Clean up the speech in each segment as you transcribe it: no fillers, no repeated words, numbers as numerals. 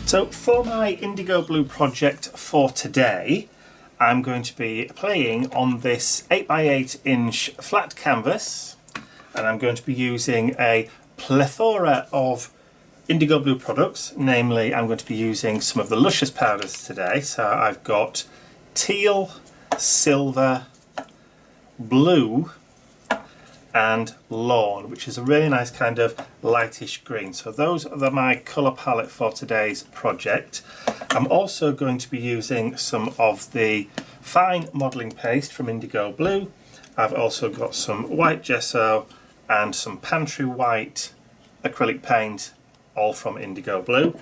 So for my IndigoBlu project for today, I'm going to be playing on this 8x8 inch flat canvas, and I'm going to be using a plethora of IndigoBlu products. Namely, I'm going to be using some of the Luscious powders today. So I've got teal, silver, blue and lawn, which is a really nice kind of lightish green. So those are my colour palette for today's project. I'm also going to be using some of the fine modelling paste from IndigoBlu. I've also got some white gesso and some pantry white acrylic paint, all from IndigoBlu.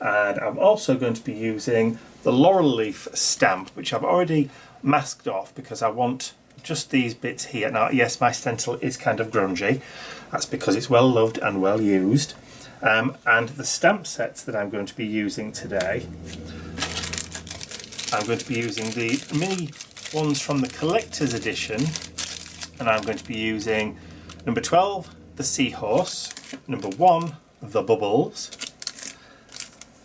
And I'm also going to be using the laurel leaf stamp, which I've already masked off because I want just these bits here. Now, yes, my stencil is kind of grungy. That's because it's well loved and well used. And the stamp sets that I'm going to be using today, I'm going to be using the mini ones from the collector's edition, and I'm going to be using number 12, the Seahorse, number 1, the Bubbles,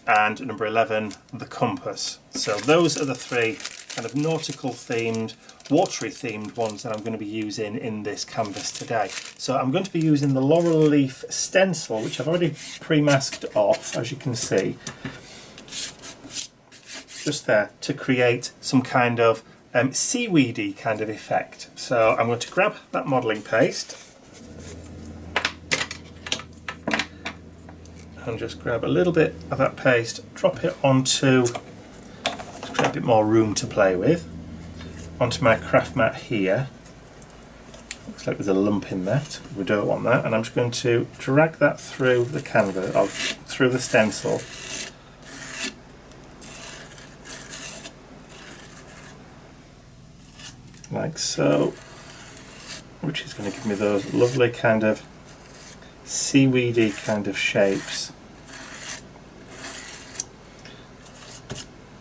and number 11, the Compass. So those are the three kind of nautical themed, watery themed ones that I'm going to be using in this canvas today. So I'm going to be using the laurel leaf stencil, which I've already pre-masked off, as you can see, just there, to create some kind of seaweedy kind of effect. So I'm going to grab that modelling paste and just grab a little bit of that paste, drop it onto, to create a bit more room to play with, onto my craft mat here. Looks like there's a lump in that. We don't want that. And I'm just going to drag that through the canvas, or through the stencil. Like so. Which is going to give me those lovely kind of seaweedy kind of shapes.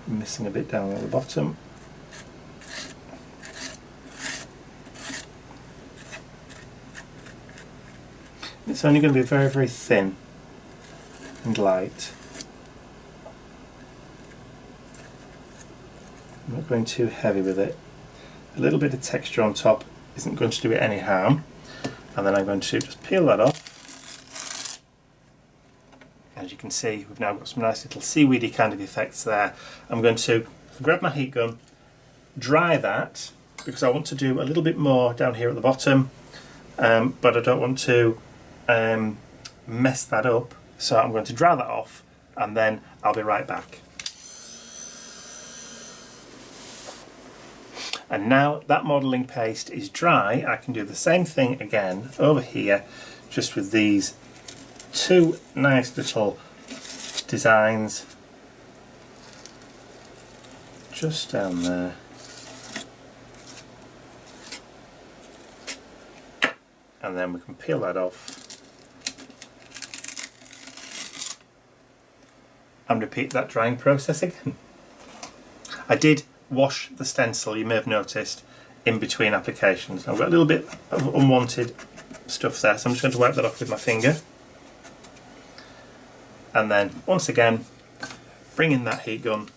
Missing a bit down at the bottom. It's only going to be very, very thin and light. I'm not going too heavy with it. A little bit of texture on top isn't going to do it any harm. And then I'm going to just peel that off. As you can see, we've now got some nice little seaweedy kind of effects there. I'm going to grab my heat gun, dry that, because I want to do a little bit more down here at the bottom, but I don't want to mess that up. So I'm going to dry that off and then I'll be right back. And now that modelling paste is dry, I can do the same thing again over here, just with these two nice little designs just down there. And then we can peel that off and repeat that drying process again. I did wash the stencil, you may have noticed, in between applications. I've got a little bit of unwanted stuff there, so I'm just going to wipe that off with my finger. And then, once again, bring in that heat gun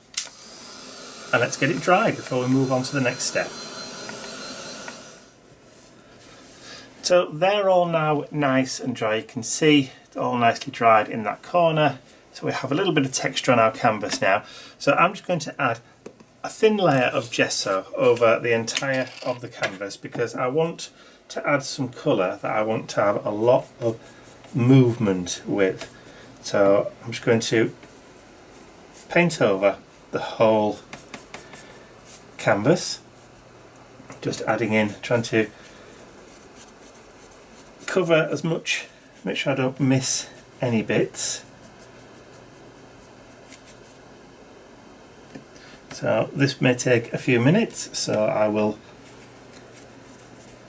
and let's get it dry before we move on to the next step. So they're all now nice and dry. You can see it's all nicely dried in that corner. So we have a little bit of texture on our canvas now. So I'm just going to add a thin layer of gesso over the entire of the canvas because I want to add some colour that I want to have a lot of movement with. So I'm just going to paint over the whole canvas, just adding in, trying to cover as much, make sure I don't miss any bits. So this may take a few minutes, so I will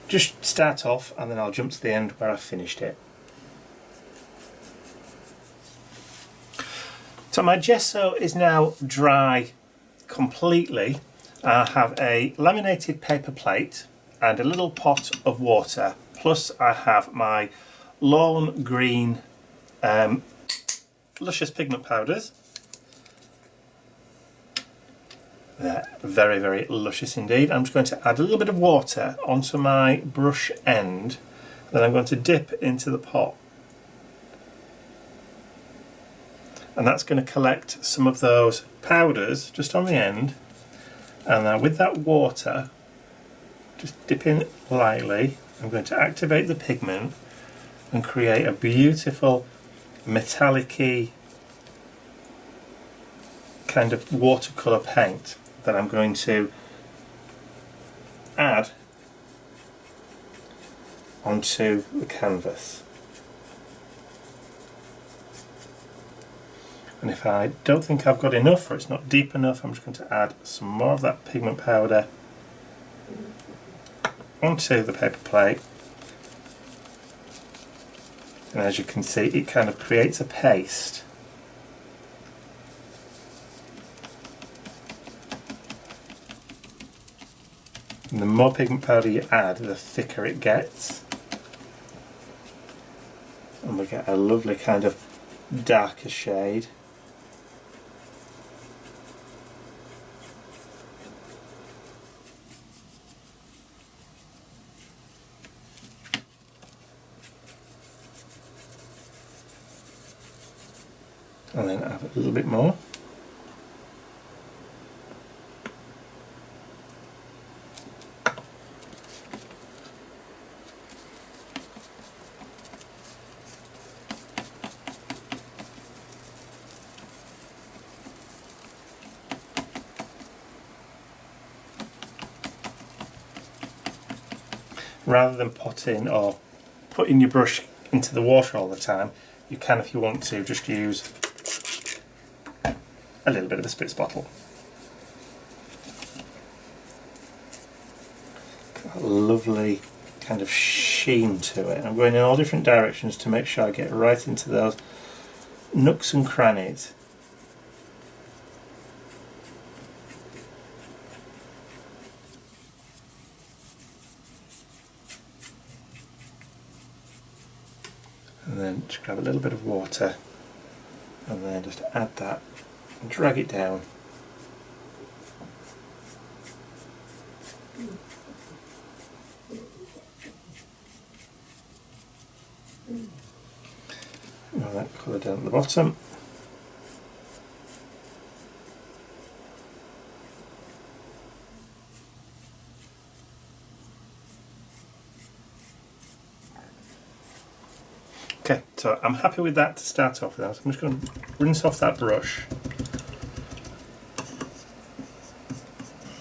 just start off and then I'll jump to the end where I've finished it. So my gesso is now dry completely. I have a laminated paper plate and a little pot of water, plus I have my lawn green luscious pigment powders. They're very, very luscious indeed. I'm just going to add a little bit of water onto my brush end, then I'm going to dip into the pot. And that's going to collect some of those powders just on the end, and then with that water, just dip in lightly, I'm going to activate the pigment and create a beautiful metallic-y kind of watercolour paint that I'm going to add onto the canvas. And if I don't think I've got enough or it's not deep enough, I'm just going to add some more of that pigment powder onto the paper plate. And as you can see, it kind of creates a paste. And the more pigment powder you add, the thicker it gets. And we get a lovely kind of darker shade. And then add a little bit more. Rather than potting or putting your brush into the water all the time, you can, if you want to, just use a little bit of a spritz bottle. Got a lovely kind of sheen to it. I'm going in all different directions to make sure I get right into those nooks and crannies. And then just grab a little bit of water and then just add that and drag it down. And that colour down at the bottom. Okay, so I'm happy with that to start off with. So I'm just going to rinse off that brush,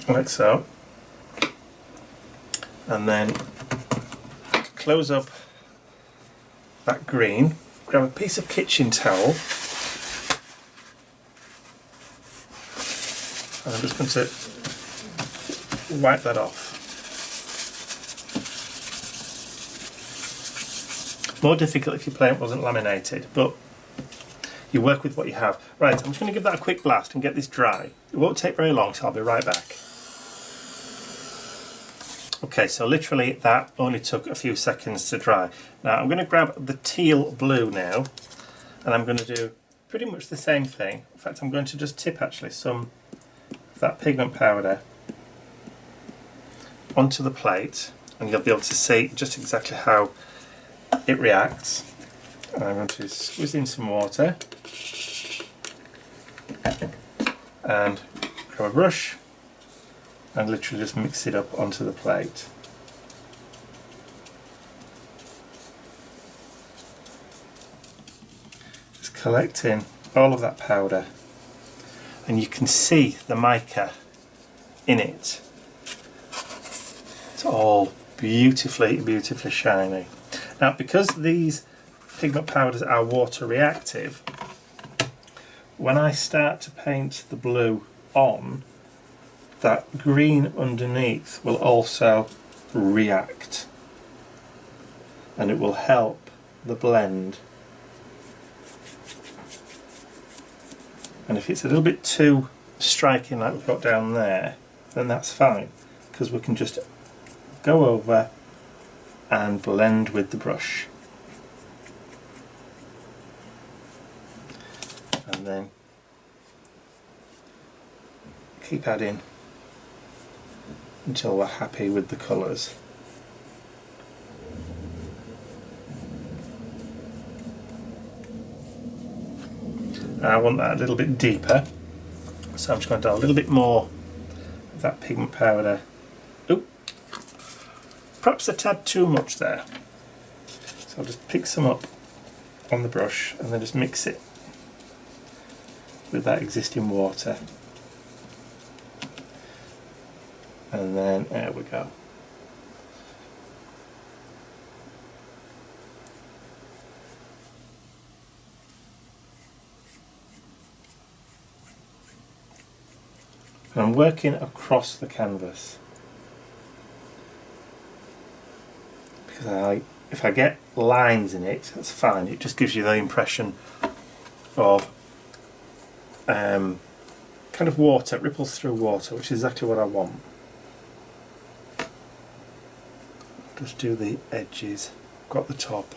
like so, and then close up that green, grab a piece of kitchen towel, and I'm just going to wipe that off. More difficult if your paint wasn't laminated, but you work with what you have. Right, I'm just going to give that a quick blast and get this dry. It won't take very long, so I'll be right back. Okay, so literally that only took a few seconds to dry. Now I'm going to grab the teal blue now, and I'm going to do pretty much the same thing. In fact, I'm going to just tip actually some of that pigment powder onto the plate, and you'll be able to see just exactly how it reacts. And I'm going to squeeze in some water and grab a brush and literally just mix it up onto the plate. Just collecting all of that powder, and you can see the mica in it. It's all beautifully, beautifully shiny. Now, because these pigment powders are water reactive, when I start to paint the blue on, that green underneath will also react, and it will help the blend. And if it's a little bit too striking like we've got down there, then that's fine, because we can just go over and blend with the brush. and then keep adding until we're happy with the colours. And I want that a little bit deeper, so I'm just going to add a little bit more of that pigment powder. Ooh, perhaps a tad too much there. So I'll just pick some up on the brush and then just mix it with that existing water. And then there we go. And I'm working across the canvas because if I get lines in it, that's fine. It just gives you the impression of kind of water, it ripples through water, which is exactly what I want. Just do the edges, got the top.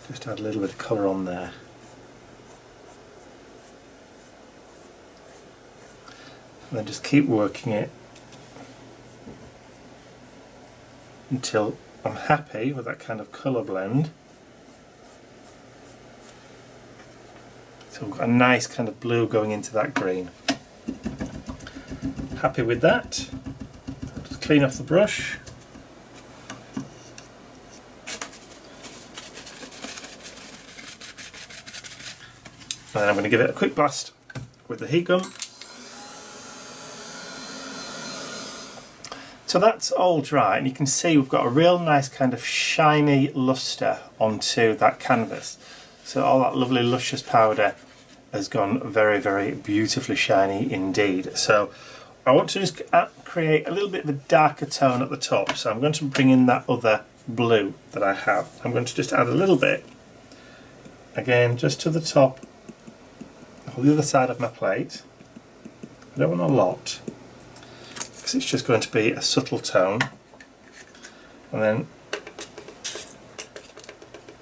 Just add a little bit of colour on there. And then just keep working it until I'm happy with that kind of colour blend. So we've got a nice kind of blue going into that green. Happy with that. I'll just clean off the brush. And then I'm going to give it a quick blast with the heat gun. So that's all dry, and you can see we've got a real nice kind of shiny lustre onto that canvas. So all that lovely luscious powder has gone very, very beautifully shiny indeed. So I want to just create a little bit of a darker tone at the top. So I'm going to bring in that other blue that I have. I'm going to just add a little bit, again, just to the top, on the other side of my plate. I don't want a lot, because it's just going to be a subtle tone. And then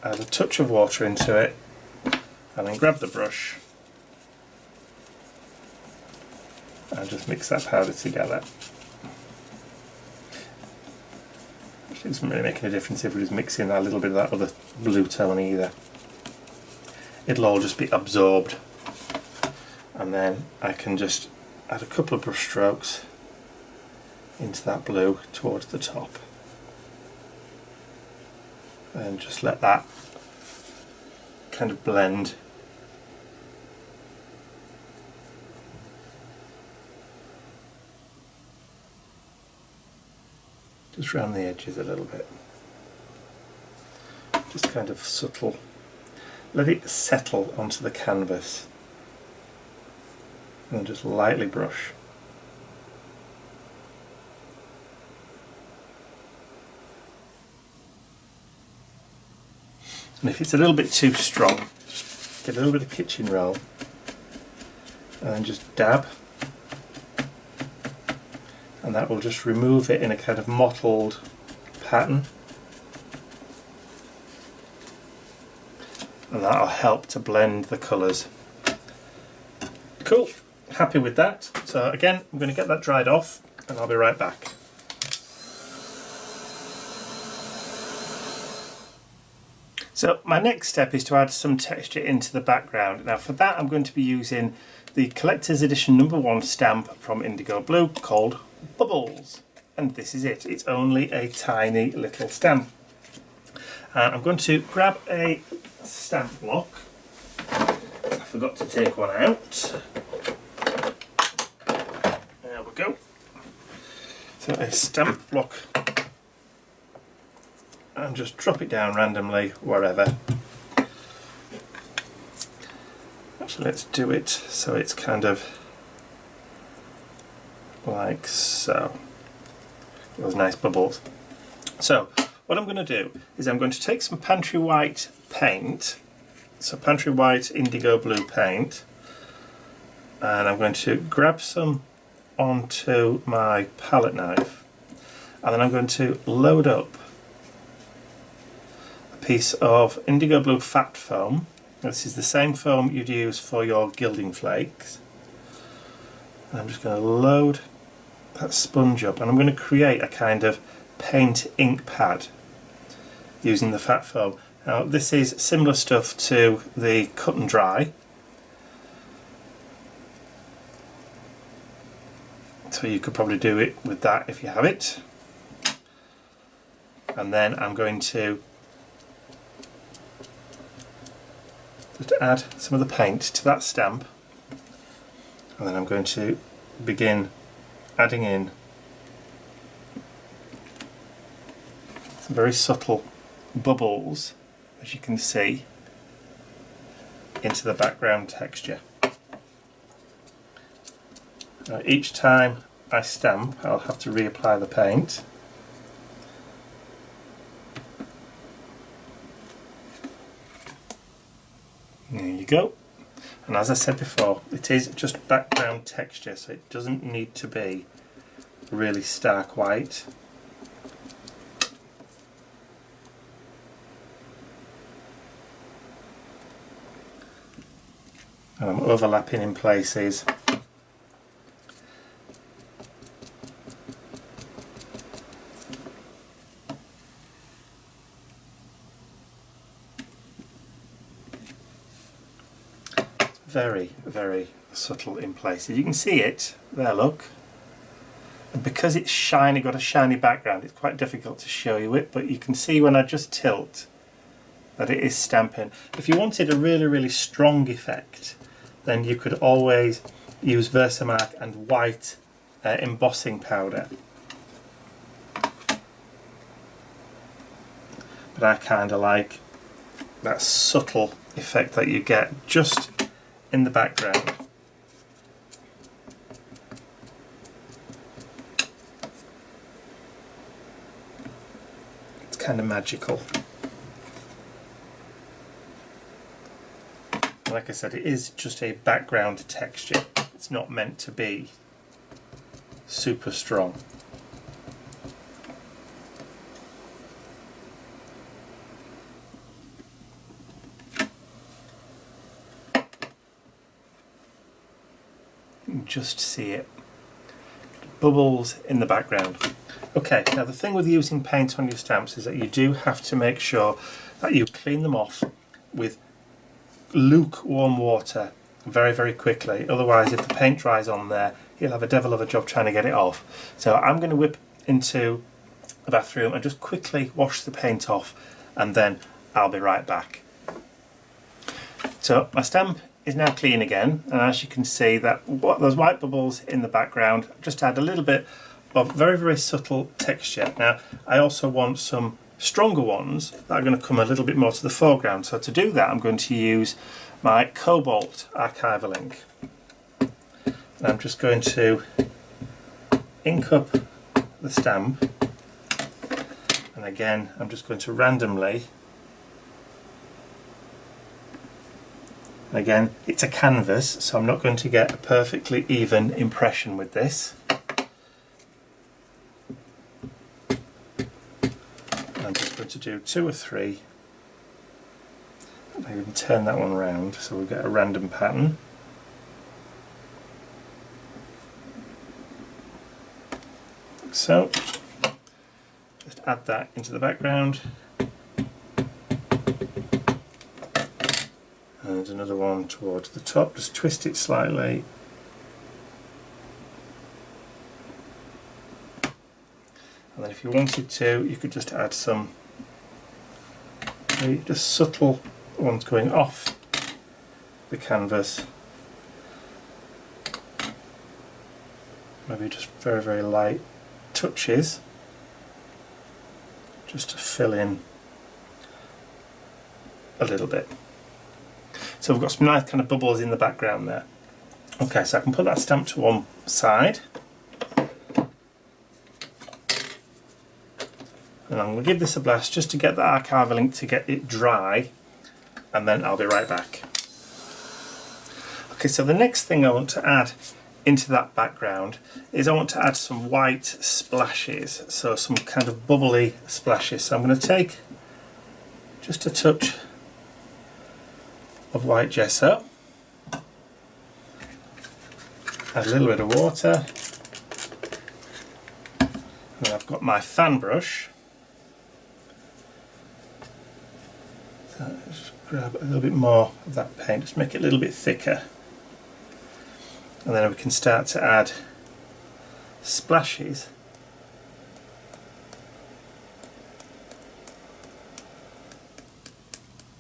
add a touch of water into it, and then grab the brush and just mix that powder together. It doesn't really make any difference if we're just mixing a little bit of that other blue tone either. It'll all just be absorbed, and then I can just add a couple of brush strokes into that blue towards the top and just let that kind of blend. Just round the edges a little bit, just kind of subtle, let it settle onto the canvas and just lightly brush. And if it's a little bit too strong, just get a little bit of kitchen roll and then just dab, and that will just remove it in a kind of mottled pattern, and that'll help to blend the colours. Cool, happy with that. So again, I'm going to get that dried off and I'll be right back. So my next step is to add some texture into the background. Now for that I'm going to be using the Collector's Edition #1 stamp from IndigoBlu called Bubbles. And this is it. It's only a tiny little stamp. And I'm going to grab a stamp block. I forgot to take one out. There we go. So a stamp block, and just drop it down randomly wherever. Actually, let's do it so it's kind of like so. Those nice bubbles. So what I'm going to do is I'm going to take some Pantry White paint, so Pantry White IndigoBlu paint, and I'm going to grab some onto my palette knife, and then I'm going to load up piece of IndigoBlu fat foam. This is the same foam you'd use for your gilding flakes. And I'm just going to load that sponge up, and I'm going to create a kind of paint ink pad using the fat foam. Now this is similar stuff to the cut and dry, so you could probably do it with that if you have it. And then I'm going to just add some of the paint to that stamp, and then I'm going to begin adding in some very subtle bubbles, as you can see, into the background texture. Now, each time I stamp, I'll have to reapply the paint. There you go. And as I said before, it is just background texture, so it doesn't need to be really stark white. And I'm overlapping in places. Very, very subtle in places. You can see it there, look. And because it's shiny, got a shiny background, it's quite difficult to show you it, but you can see when I just tilt that it is stamping. If you wanted a really, really strong effect, then you could always use Versamark and white embossing powder. But I kind of like that subtle effect that you get just in the background. It's kind of magical. Like I said, it is just a background texture. It's not meant to be super strong. Just see it. Bubbles in the background. Okay, now the thing with using paint on your stamps is that you do have to make sure that you clean them off with lukewarm water very, very quickly. Otherwise, if the paint dries on there, you'll have a devil of a job trying to get it off. So I'm going to whip into the bathroom and just quickly wash the paint off, and then I'll be right back. So my stamp is now clean again, and as you can see, that those white bubbles in the background just add a little bit of very, very subtle texture. Now I also want some stronger ones that are going to come a little bit more to the foreground, so to do that I'm going to use my Cobalt archival ink. And I'm just going to ink up the stamp, and again I'm just going to randomly. Again, it's a canvas, so I'm not going to get a perfectly even impression with this. I'm just going to do 2 or 3. I can turn that one around so we get a random pattern. So, just add that into the background. And another one towards the top, just twist it slightly. And then if you wanted to, you could just add some just subtle ones going off the canvas. Maybe just very, very light touches, just to fill in a little bit. So we've got some nice kind of bubbles in the background there. Okay, so I can put that stamp to one side. And I'm going to give this a blast just to get the archival ink to get it dry, and then I'll be right back. Okay, so the next thing I want to add into that background is I want to add some white splashes, so some kind of bubbly splashes. So I'm going to take just a touch of white gesso, add a little bit of water, and then I've got my fan brush. So just grab a little bit more of that paint, just make it a little bit thicker, and then we can start to add splashes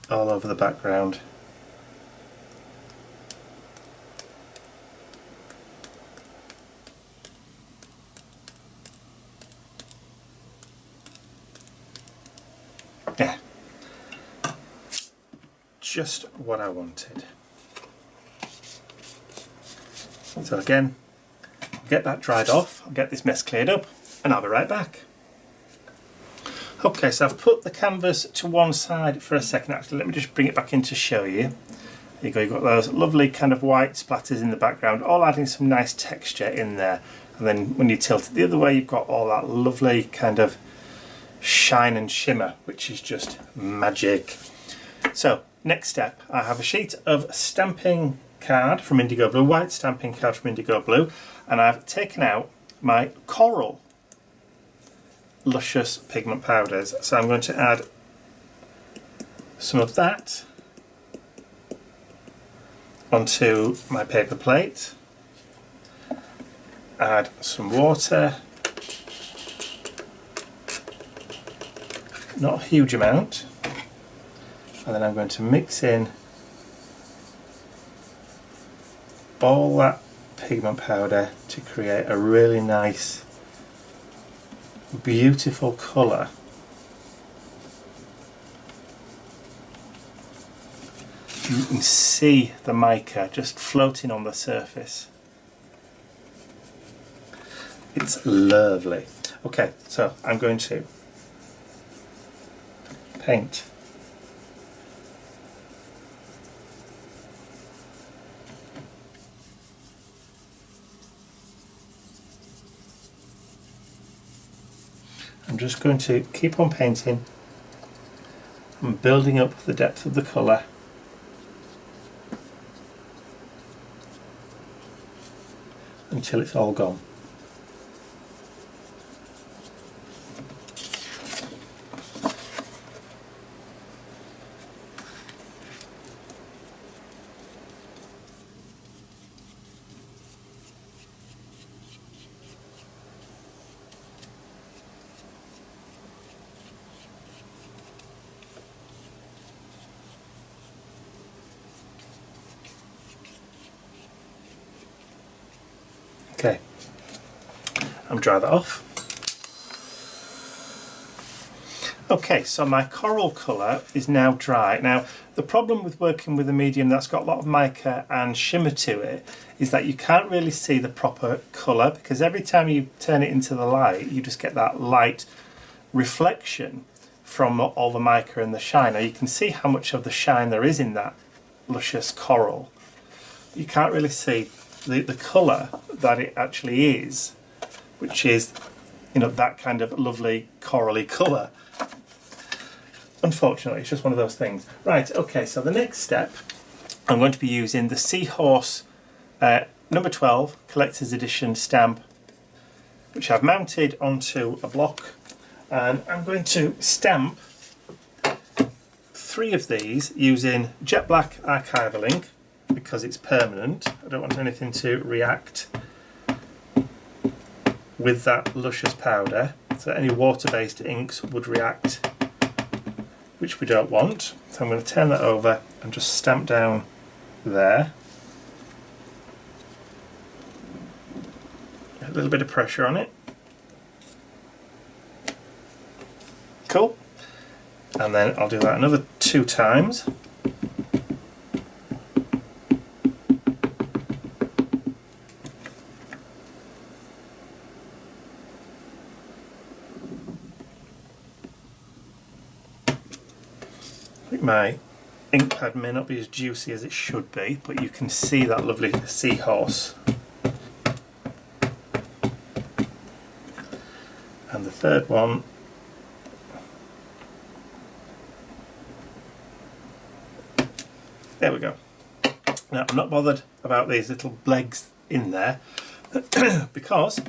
all over the background. Yeah, just what I wanted. So again, I'll get that dried off, I'll get this mess cleared up, and I'll be right back. Okay, so I've put the canvas to one side for a second. Actually, let me just bring it back in to show you. There you go, you've got those lovely kind of white splatters in the background, all adding some nice texture in there. And then when you tilt it the other way, you've got all that lovely kind of shine and shimmer, which is just magic. So, next step, I have a sheet of stamping card from IndigoBlu, white stamping card from IndigoBlu, and I've taken out my coral luscious pigment powders. So I'm going to add some of that onto my paper plate, add some water, not a huge amount, and then I'm going to mix in all that pigment powder to create a really nice, beautiful colour. You can see the mica just floating on the surface. It's lovely. Okay, so I'm going to paint I'm just going to keep on painting and building up the depth of the colour until it's all gone. Okay, I'm dry that off. Okay, so my coral colour is now dry. Now, the problem with working with a medium that's got a lot of mica and shimmer to it is that you can't really see the proper colour, because every time you turn it into the light, you just get that light reflection from all the mica and the shine. Now, you can see how much of the shine there is in that luscious coral. You can't really see the colour that it actually is, which is, you know, that kind of lovely corally colour. Unfortunately, it's just one of those things. Right, okay, so the next step, I'm going to be using the Seahorse number 12 collector's edition stamp, which I've mounted onto a block, and I'm going to stamp 3 of these using jet black archival ink, because it's permanent. I don't want anything to react with that luscious powder, so any water-based inks would react, which we don't want. So I'm going to turn that over and just stamp down there. A little bit of pressure on it. Cool. And then I'll do that another 2 times. My ink pad may not be as juicy as it should be, but you can see that lovely seahorse. And the third one There we go. Now I'm not bothered about these little legs in there because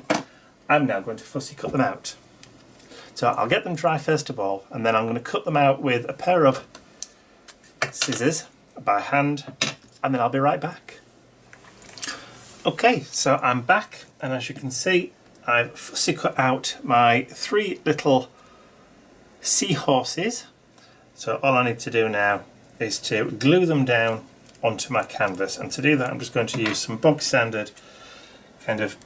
I'm now going to fussy cut them out. So I'll get them dry first of all, and then I'm going to cut them out with a pair of scissors by hand, and then I'll be right back. Okay, so I'm back, and as you can see, I've fussy cut out my 3 little seahorses. So all I need to do now is to glue them down onto my canvas, and to do that I'm just going to use some bog standard kind of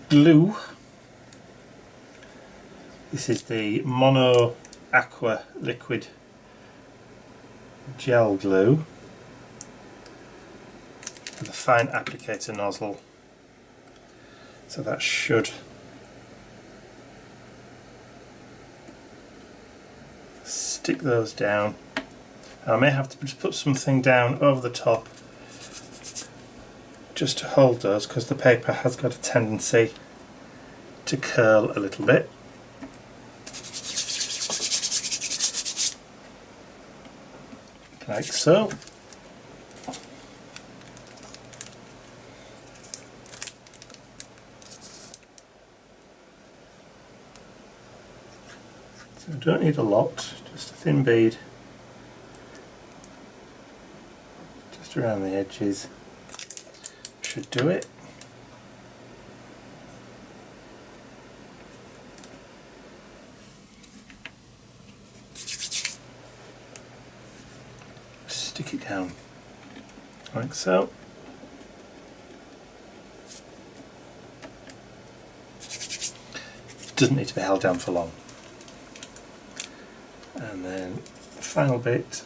glue. This is the Mono Aqua Liquid Gel Glue with a fine applicator nozzle, so that should stick those down. I may have to just put something down over the top just to hold those, because the paper has got a tendency to curl a little bit. Like so. So I don't need a lot, just a thin bead just around the edges should do it. Stick it down like so. Doesn't need to be held down for long. And then the final bit,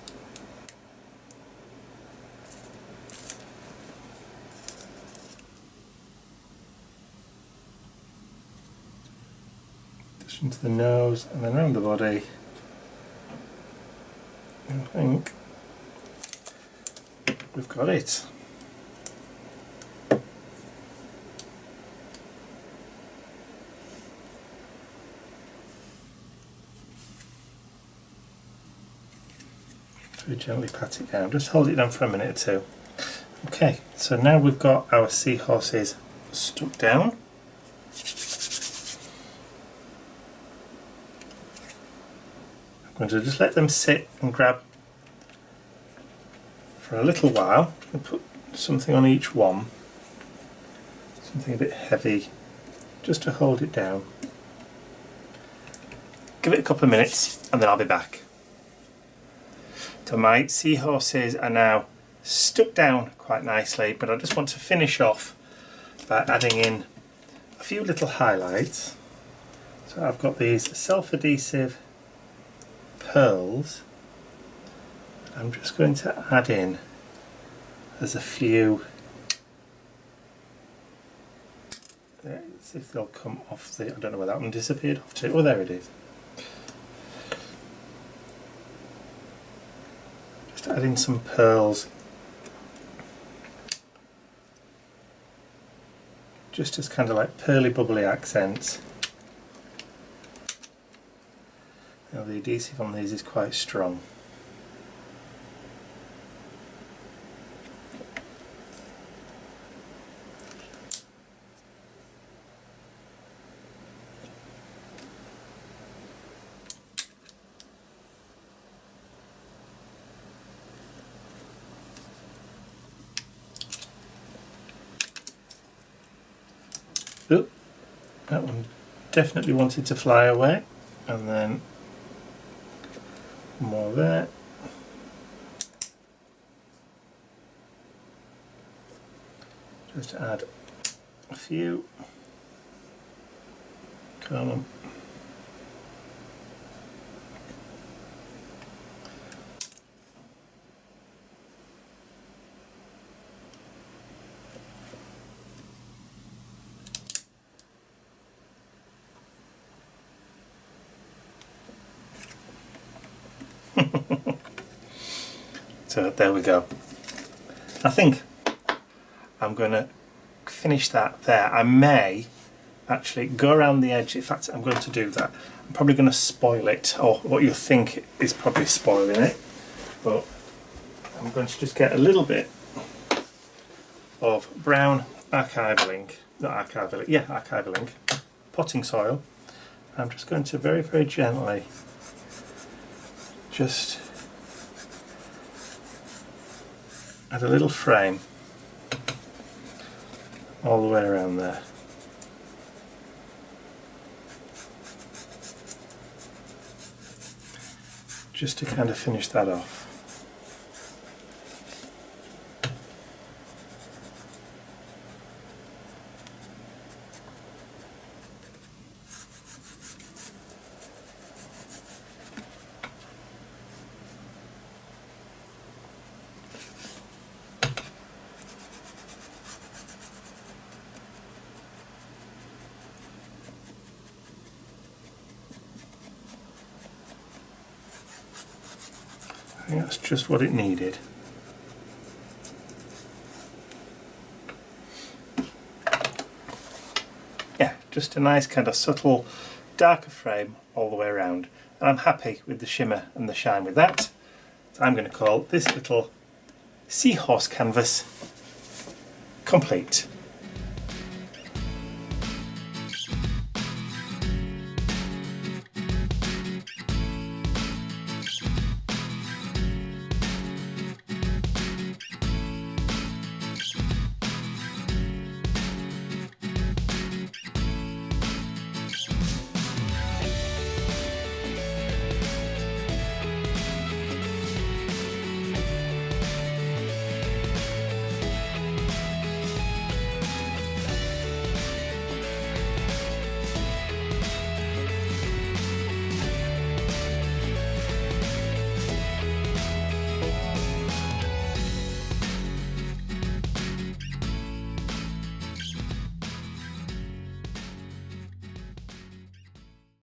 just into the nose and then around the body. I think we've got it. Very gently pat it down, just hold it down for a minute or two. Okay, so now we've got our seahorses stuck down. I'm going to just let them sit and grab for a little while. I'll put something on each one, something a bit heavy, just to hold it down. Give it a couple of minutes and then I'll be back. So my seahorses are now stuck down quite nicely, but I just want to finish off by adding in a few little highlights. So I've got these self-adhesive pearls. I'm just going to add in as a few. Let's see if they'll come off the, I don't know where that one disappeared off to. Oh, there it is. Just add in some pearls, just as kind of like pearly bubbly accents. Now the adhesive on these is quite strong. Oop, that one definitely wanted to fly away, and then more there. Just add a few. Come on. So there we go. I think I'm going to finish that there. I may actually go around the edge. In fact, I'm going to do that. I'm probably going to spoil it, or what you think is probably spoiling it. but I'm going to just get a little bit of brown archival ink, not archival, yeah, archival ink, potting soil. I'm just going to very, very gently just add a little frame all the way around there. Just to kind of finish that off. I think that's just what it needed. Yeah, just a nice kind of subtle darker frame all the way around, and I'm happy with the shimmer and the shine with that. So I'm going to call this little Seahorse canvas complete.